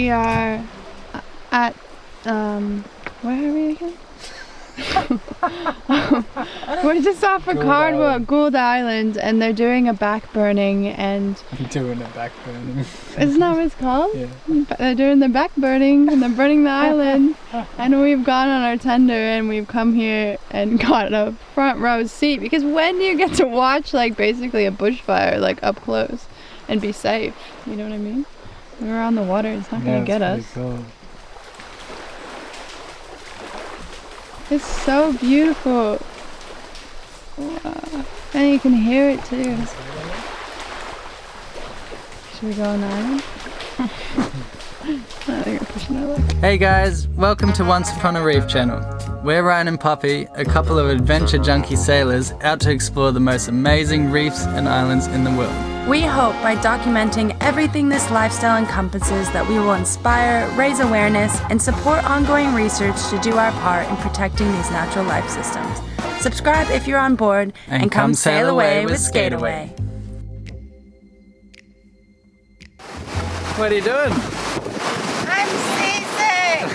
We are at, where are we again? We're just off of Cardwell, Gould Island, and they're doing a back burning, and doing a back burning. Isn't that what it's called? Yeah. They're doing the back burning, and they're burning the island. And we've gone on our tender, and we've come here and got a front row seat, because when do you get to watch like basically a bushfire like up close and be safe? You know what I mean? We're on the water, it's not gonna get us. Cool. It's so beautiful. Wow. And you can hear it too. Should we go on the island? I think we're pushing our luck. Hey guys, welcome to Once Upon a Reef channel. We're Ryan and Poppy, a couple of adventure junkie sailors out to explore the most amazing reefs and islands in the world. We hope by documenting everything this lifestyle encompasses that we will inspire, raise awareness, and support ongoing research to do our part in protecting these natural life systems. Subscribe if you're on board and come sail away with Skateaway. What are you doing? I'm seasick!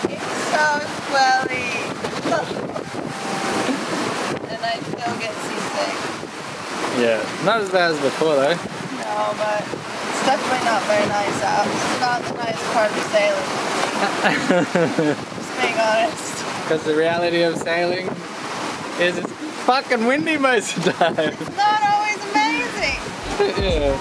It's so swelly. And I still get seasick. Yeah, not as bad as before though. No, but it's definitely not very nice out. It's not the nice part of sailing. Just being honest. Because the reality of sailing is it's fucking windy most of the time. It's not always amazing. Yeah.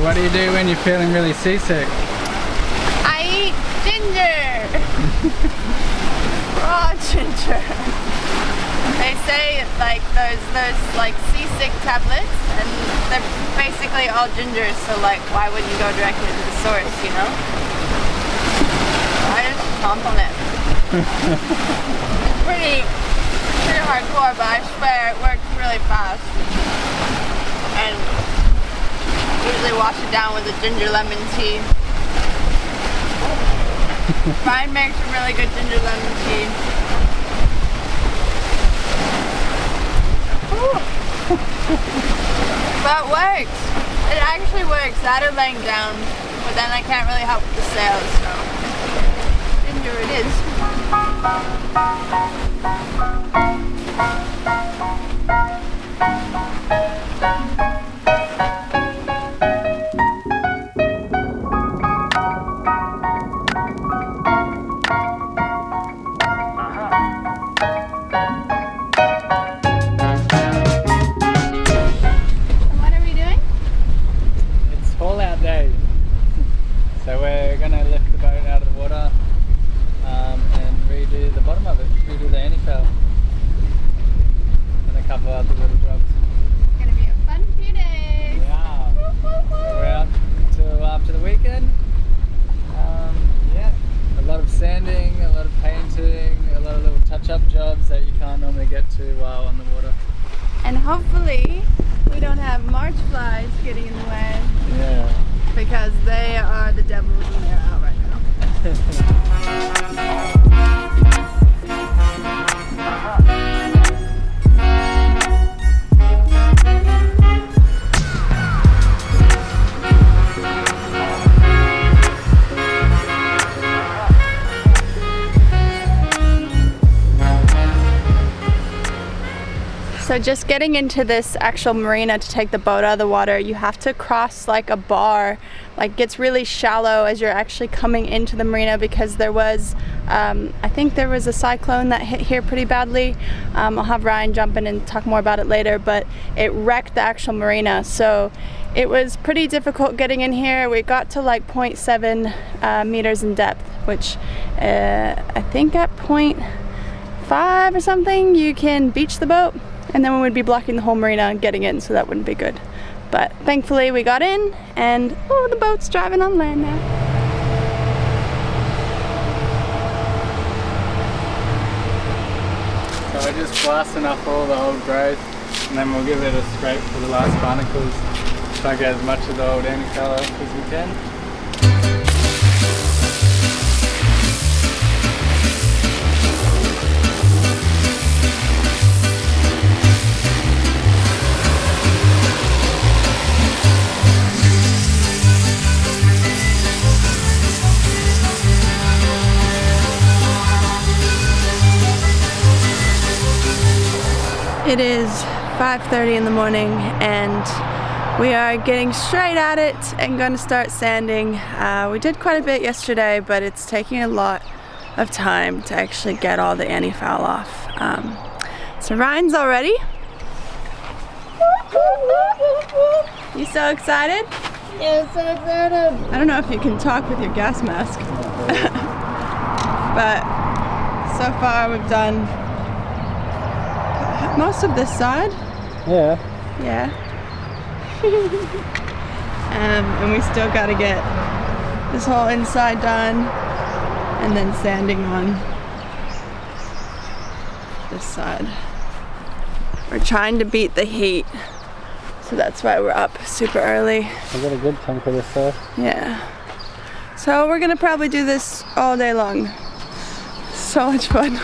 What do you do when you're feeling really seasick? I eat ginger. Raw ginger. They say like those like seasick tablets, and they're basically all ginger. So like, why wouldn't you go directly to the source? You know? I just chomp on it. It's pretty hardcore, but I swear it works really fast. And usually wash it down with a ginger lemon tea. Ryan makes a really good ginger lemon tea. But it works. It actually works. That or laying down, but then I can't really help with the sails, so ginger it is. So we're going to lift the boat out of the water and redo the bottom of it, redo the antifoul and a couple other little jobs. It's going to be a fun few days. Yeah. So we're out until after the weekend. Yeah, a lot of sanding, a lot of painting, a lot of little touch-up jobs that you can't normally get to while on the water. And hopefully we don't have March flies getting in the way. Yeah. Because they are the devils and they're out right now. So just getting into this actual marina to take the boat out of the water, you have to cross like a bar, like gets really shallow as you're actually coming into the marina, because there was, I think there was a cyclone that hit here pretty badly. I'll have Ryan jump in and talk more about it later, but it wrecked the actual marina. So it was pretty difficult getting in here. We got to like 0.7 meters in depth, which I think at 0.5 or something, you can beach the boat. And then we would be blocking the whole marina and getting in, so that wouldn't be good. But thankfully we got in, and oh, the boat's driving on land now. So we're just blasting off all the old growth, and then we'll give it a scrape for the last barnacles. Try to get as much of the old antifoul off as we can. It is 5:30 in the morning, and we are getting straight at it and going to start sanding. We did quite a bit yesterday, but it's taking a lot of time to actually get all the antifoul off. So Ryan's all ready. You so excited? Yeah, so excited. I don't know if you can talk with your gas mask, but so far we've done most of this side. Yeah. Yeah. And we still got to get this whole inside done, and then sanding on this side. We're trying to beat the heat, so that's why we're up super early. I got a good chunk of this stuff. Yeah. So we're gonna probably do this all day long. So much fun.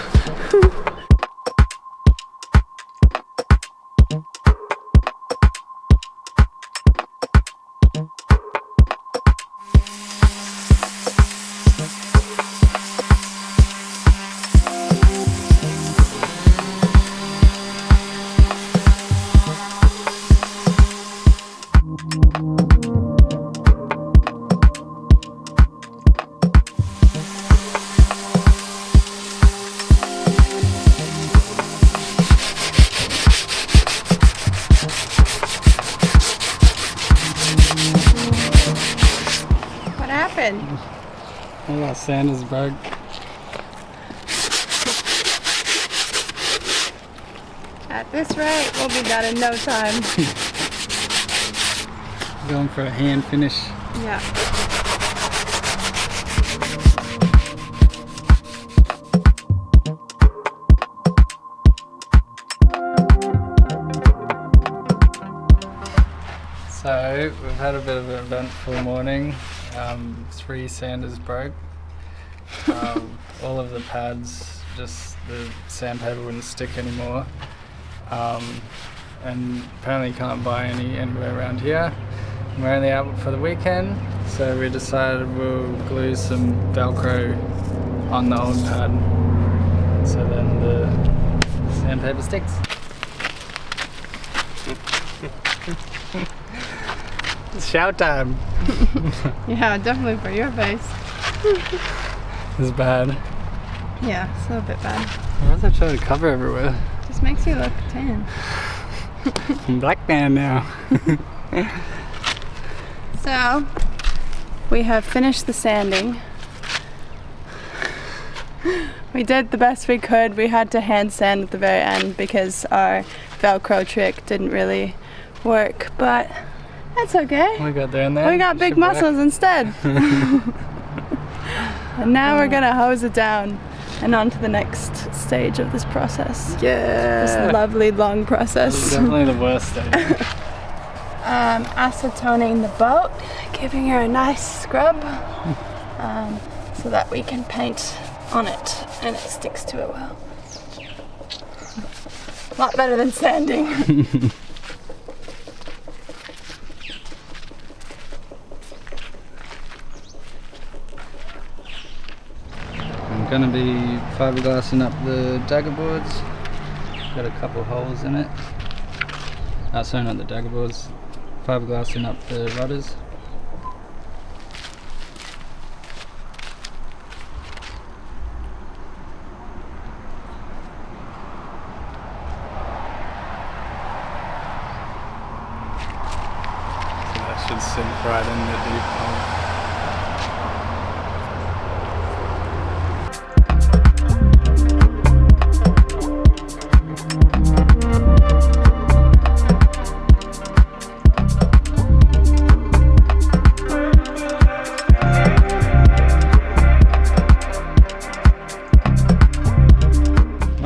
All that sand is broke. At this rate, we'll be done in no time. Going for a hand finish. Yeah. So we've had a bit of an eventful morning. 3 sanders broke. All of the pads, just the sandpaper wouldn't stick anymore. And apparently you can't buy any anywhere around here. We're only out for the weekend, so we decided we'll glue some Velcro on the old pad, so then the sandpaper sticks. It's shout time. Yeah, definitely for your face. It's bad. Yeah, it's a little bit bad. Why is I trying to cover everywhere? Just makes you look tan. I'm black man now. So, we have finished the sanding. We did the best we could. We had to hand sand at the very end because our Velcro trick didn't really work, but that's okay. We got there and then. We got big muscles instead. And now we're gonna hose it down and on to the next stage of this process. Yeah. This lovely long process. This is definitely the worst stage. Acetoning the boat, giving her a nice scrub, so that we can paint on it and it sticks to it well. A lot better than sanding. I'm gonna be fiberglassing up the dagger boards. Got a couple holes in it. Sorry, not the dagger boards. Fiberglassing up the rudders. So that should sink right in the deep hole.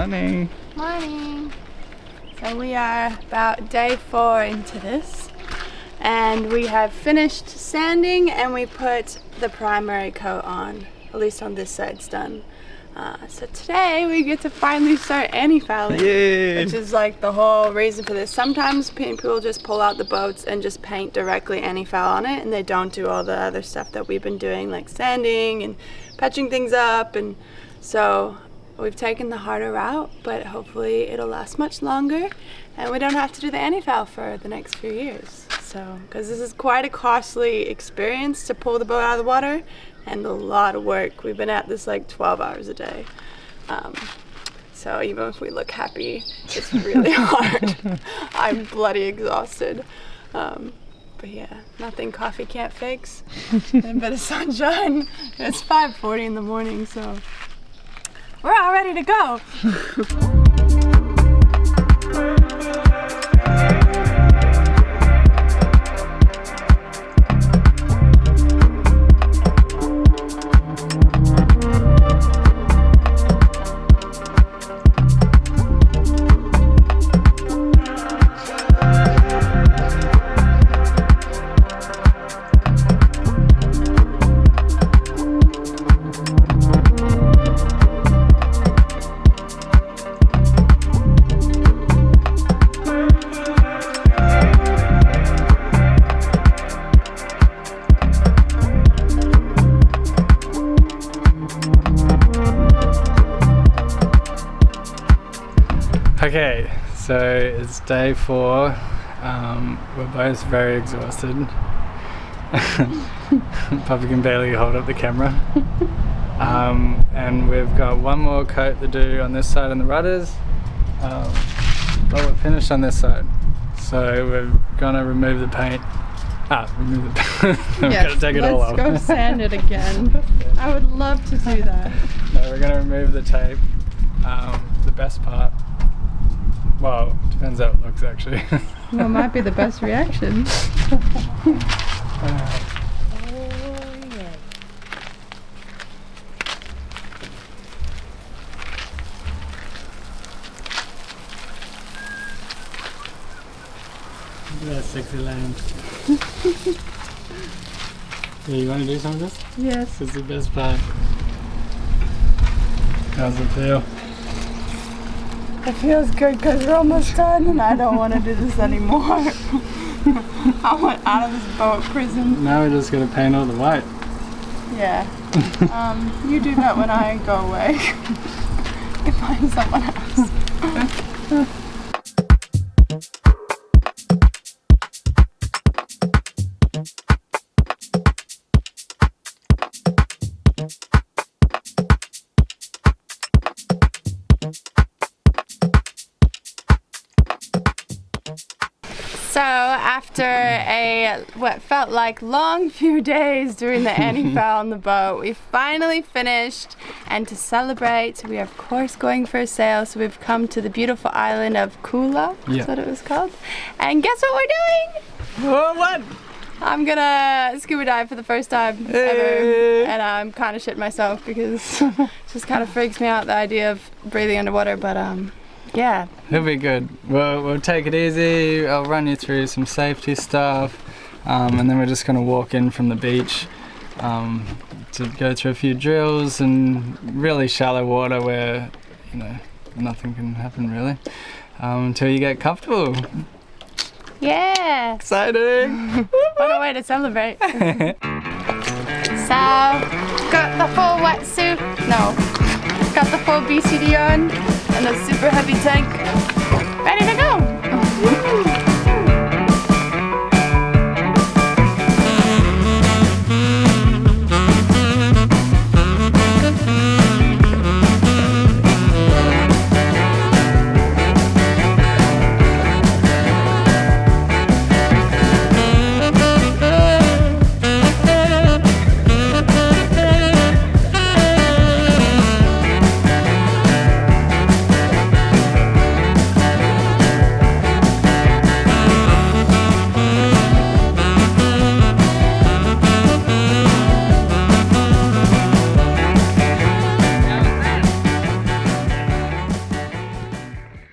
Morning. Morning. So we are about day 4 into this, and we have finished sanding and we put the primary coat on, at least on this side it's done. So today we get to finally start antifouling, which is like the whole reason for this. Sometimes people just pull out the boats and just paint directly antifoul on it, and they don't do all the other stuff that we've been doing, like sanding and patching things up. And so we've taken the harder route, but hopefully it'll last much longer and we don't have to do the antifoul for the next few years. So, because this is quite a costly experience to pull the boat out of the water and a lot of work. We've been at this like 12 hours a day. So even if we look happy, it's really hard. I'm bloody exhausted. But yeah, nothing coffee can't fix. And a bit of sunshine. It's 5:40 in the morning, so we're all ready to go. Okay, so it's day 4. We're both very exhausted. Puppy can barely hold up the camera. And we've got one more coat to do on this side on the rudders. But we're finished on this side. So we're gonna remove the paint. Remove the paint. We've got to take it all off. Let's go sand it again. I would love to do that. No, we're gonna remove the tape. The best part. Well, depends how it looks actually. Well, it might be the best reaction. Look at that sexy lamb. Yeah, you want to do some of this? Yes. It's the best part. How's it feel? It feels good because we're almost done and I don't want to do this anymore. I want out of this boat prison. Now we're just going to paint all the white. Yeah. You do that when I go away. You find someone else. So after what felt like long few days doing the antifoul on the boat, we finally finished, and to celebrate we are of course going for a sail. So we've come to the beautiful island of Kula, that's what it was called. And guess what we're doing? What? I'm gonna scuba dive for the first time ever, and I'm kind of shitting myself because it just kind of freaks me out, the idea of breathing underwater, but yeah. It'll be good. We'll take it easy. I'll run you through some safety stuff, and then we're just going to walk in from the beach to go through a few drills and really shallow water where, you know, nothing can happen really until you get comfortable. Yeah. Exciting! What a way to celebrate. So, got the full wetsuit. No. Got the full BCD on and a super heavy tank.